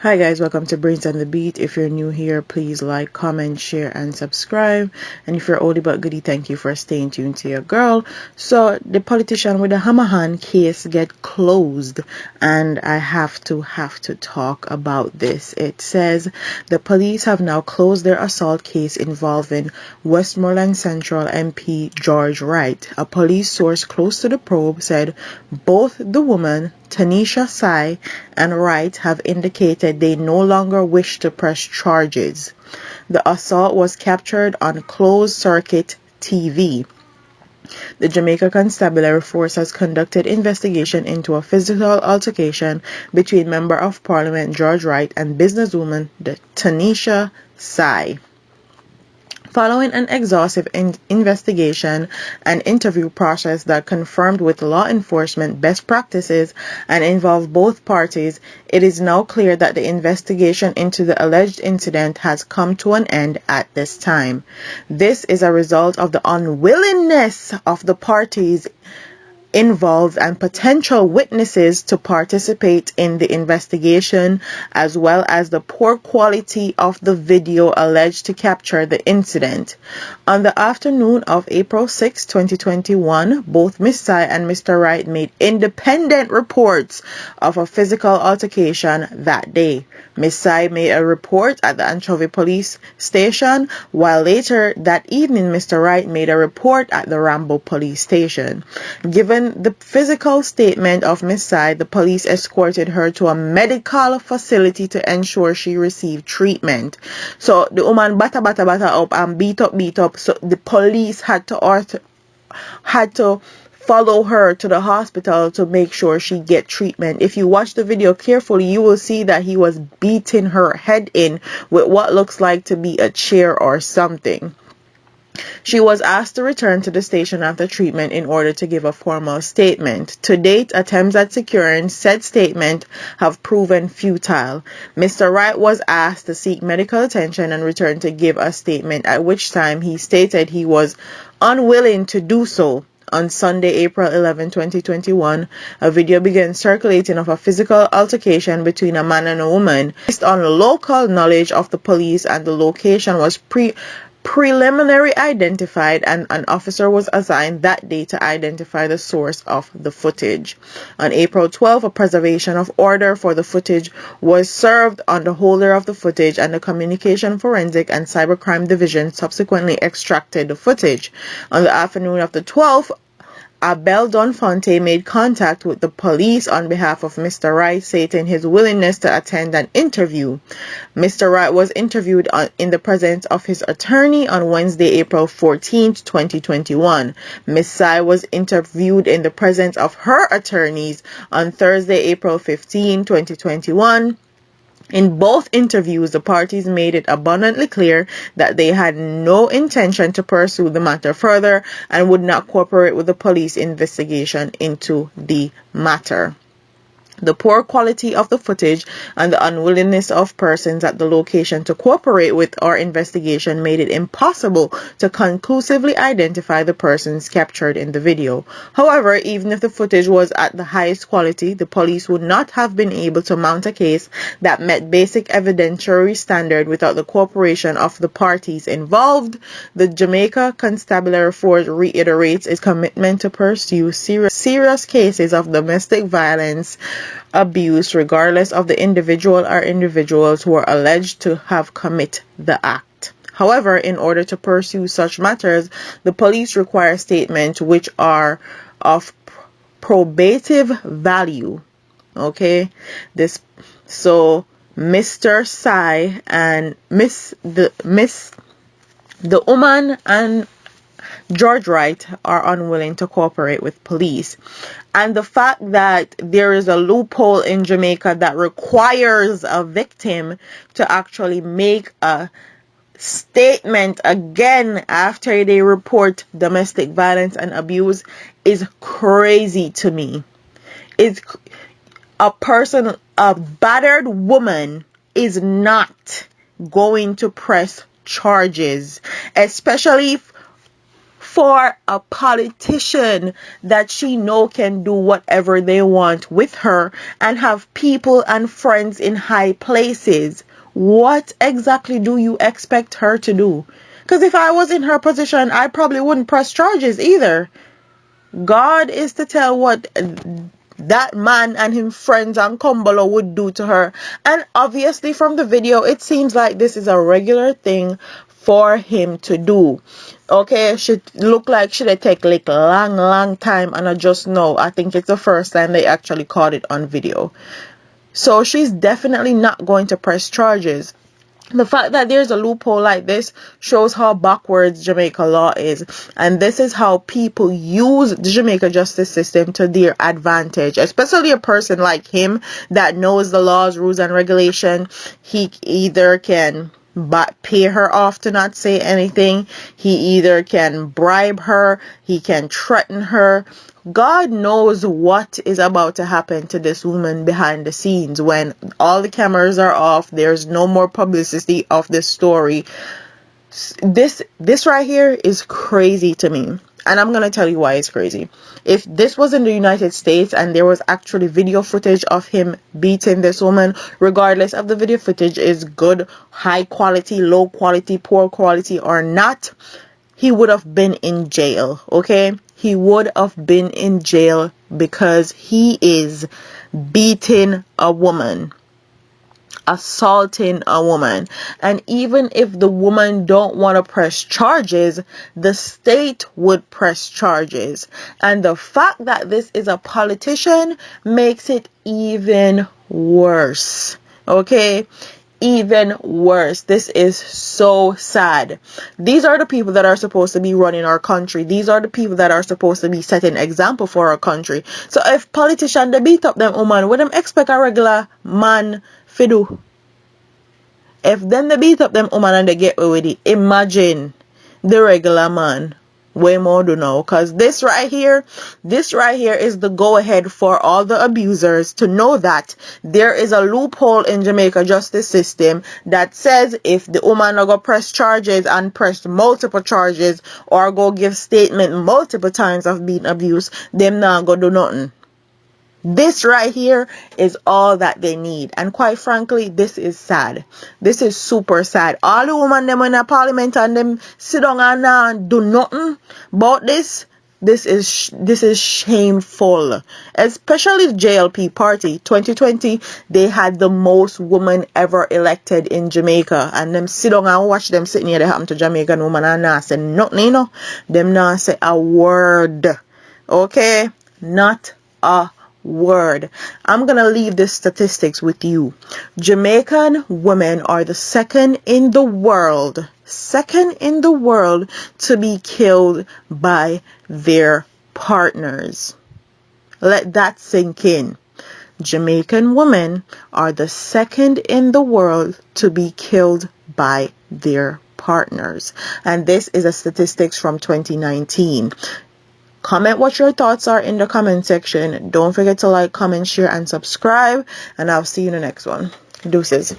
Hi guys, welcome to Brains on the Beat. If you're new here, please like, comment, share, and subscribe. And if you're oldie but goodie, thank you for staying tuned to your girl. So the politician with the hammer hand case get closed, and I have to talk about this. It says the police have now closed their assault case involving Westmoreland Central MP George Wright. A police source close to the probe said both the woman, Tanisha Sai, and Wright have indicated they no longer wish to press charges. The assault was captured on closed-circuit TV. The Jamaica Constabulary Force has conducted investigation into a physical altercation between Member of Parliament George Wright and businesswoman Tanisha Sai. Following an exhaustive investigation and interview process that confirmed with law enforcement best practices and involved both parties, it is now clear that the investigation into the alleged incident has come to an end at this time. This is a result of the unwillingness of the parties involved and potential witnesses to participate in the investigation, as well as the poor quality of the video alleged to capture the incident. On the afternoon of April 6, 2021, both Miss Sai and Mr. Wright made independent reports of a physical altercation that day. Miss Sai made a report at the Anchovy police station, while later that evening Mr. Wright made a report at the Rambo police station. Given the physical statement of Miss Sai, the police escorted her to a medical facility to ensure she received treatment. So the woman bata up and beat up. So the police had to follow her to the hospital to make sure she get treatment. If you watch the video carefully, you will see that he was beating her head in with what looks like to be a chair or something. She was asked to return to the station after treatment in order to give a formal statement. To date, attempts at securing said statement have proven futile. Mr. Wright was asked to seek medical attention and return to give a statement, at which time he stated he was unwilling to do so. On Sunday, April 11, 2021, a video began circulating of a physical altercation between a man and a woman. Based on local knowledge of the police, and the location was preliminary identified, and an officer was assigned that day to identify the source of the footage. On April 12, a preservation of order for the footage was served on the holder of the footage, and the Communication Forensic and Cybercrime Division subsequently extracted the footage. On the afternoon of the 12th, Abel Donfonte made contact with the police on behalf of Mr. Wright, stating his willingness to attend an interview. Mr. Wright was interviewed in the presence of his attorney on Wednesday, April 14, 2021. Ms. Sai was interviewed in the presence of her attorneys on Thursday, April 15, 2021. In both interviews, the parties made it abundantly clear that they had no intention to pursue the matter further and would not cooperate with the police investigation into the matter. The poor quality of the footage and the unwillingness of persons at the location to cooperate with our investigation made it impossible to conclusively identify the persons captured in the video. However, even if the footage was at the highest quality, the police would not have been able to mount a case that met basic evidentiary standard without the cooperation of the parties involved. The Jamaica Constabulary Force reiterates its commitment to pursue serious cases of domestic violence abuse, regardless of the individual or individuals who are alleged to have committed the act. However, in order to pursue such matters, the police require statements which are of probative value. Okay, so Mr. Sai and the woman and George Wright are unwilling to cooperate with police. And the fact that there is a loophole in Jamaica that requires a victim to actually make a statement again after they report domestic violence and abuse is crazy to me. It's a battered woman is not going to press charges, especially if for a politician that she know can do whatever they want with her and have people and friends in high places. What exactly do you expect her to do? Because if I was in her position, I probably wouldn't press charges either. God is to tell what that man and his friends and Kumbalo would do to her. And obviously from the video, it seems like this is a regular thing for him to do. Okay, should look like should it take like long time, and I just know I think it's the first time they actually caught it on video. So she's definitely not going to press charges. The fact that there's a loophole like this shows how backwards Jamaica law is, and this is how people use the Jamaica justice system to their advantage, especially a person like him that knows the laws, rules and regulation. He either can pay her off to not say anything, he either can bribe her, he can threaten her. God knows what is about to happen to this woman behind the scenes when all the cameras are off. There's no more publicity of this story. This right here is crazy to me. And I'm going to tell you why it's crazy. If this was in the United States and there was actually video footage of him beating this woman, regardless of the video footage is good, high quality, low quality, poor quality or not, he would have been in jail, okay? He would have been in jail because he is beating a woman, assaulting a woman. And even if the woman don't want to press charges, the state would press charges. And the fact that this is a politician makes it even worse, okay? Even worse. This is so sad. These are the people that are supposed to be running our country. These are the people that are supposed to be setting example for our country. So if politicians they beat up them woman, what them expect a regular man to do? If them they beat up them woman and they get away with it, imagine the regular man. Way more do now, because this right here is the go ahead for all the abusers to know that there is a loophole in Jamaica justice system that says if the woman go press charges and press multiple charges or go give statement multiple times of being abused, them not go do nothing. This right here is all that they need. And quite frankly, this is sad. This is super sad. All the women them in the parliament and them sit down and do nothing about this. This is shameful. Especially the JLP party. 2020, they had the most women ever elected in Jamaica. And them sit down and watch them sitting here. They happen to Jamaican woman and not say nothing, you know. Them not say a word. Okay? Not a word. I'm gonna leave the statistics with you. Jamaican women are the second in the world to be killed by their partners. Let that sink in. Jamaican women are the second in the world to be killed by their partners. And this is a statistics from 2019. Comment what your thoughts are in the comment section. Don't forget to like, comment, share, and subscribe. And I'll see you in the next one. Deuces.